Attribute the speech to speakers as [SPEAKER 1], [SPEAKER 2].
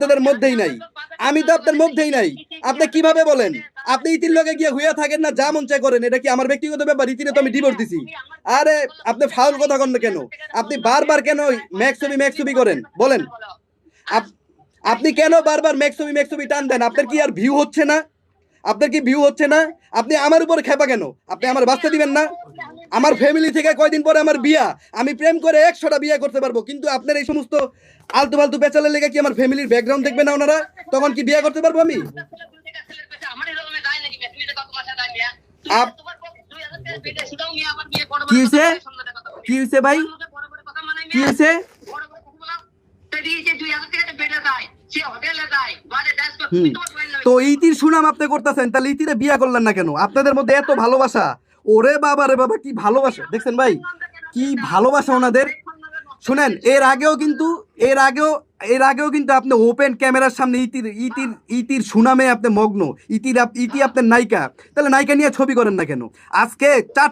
[SPEAKER 1] আপনাদের মধ্যেই নাই, আমি তো আপনার মধ্যেই নাই। আপনি কিভাবে বলেন আপনি ইতির লগে গিয়ে হইয়া থাকেন না, যা মন চায় করেন? এটা কি আমার ব্যক্তিগত ব্যাপার? ইতিরে তো আমি ডিভোর্স দিছি। আরে আপনি ফাউল কথা কন না কেন? আপনি বারবার কেন ম্যাক্সবি করেন বলেন? আপনি কেন বারবার ম্যাক্সবি টান দেন? আপনার কি আর ভিউ হচ্ছে না? আপনার কি ভিউ হচ্ছে না? আপনি আমার উপর খেপা কেন? আপনি আমার বাঁচতে দিবেন না? আমার ফ্যামিলি থেকে কয়দিন পরে আমার বিয়া, আমি প্রেম করে 100টা বিয়া করতে পারবো, কিন্তু আপনার এই সমস্ত আলতু ফালতু পেঁচালের লেগে কি আমার ফ্যামিলির ব্যাকগ্রাউন্ড দেখবে না ওনারা? তখন কি বিয়া করতে পারবো আমি? কি হয়েছে? কি হয়েছে ভাই? কি হয়েছে? তো ইতির সুনাম আপনি করতেছেন, তাহলে ইতিরে বিয়া করলেন না কেন? আপনাদের মধ্যে এত ভালোবাসা, ওরে বাবা রে বাবা, কি ভালোবাসা দেখছেন ভাই, কি ভালোবাসা ওনাদের। শুনেন, এর আগেও কিন্তু আপনি ওপেন ক্যামেরার সামনে ইতির সুনামে আপনি মগ্ন। ইতি আপনার নায়িকা, তাহলে নায়িকা নিয়ে ছবি করেন না কেন? আজকে 4টা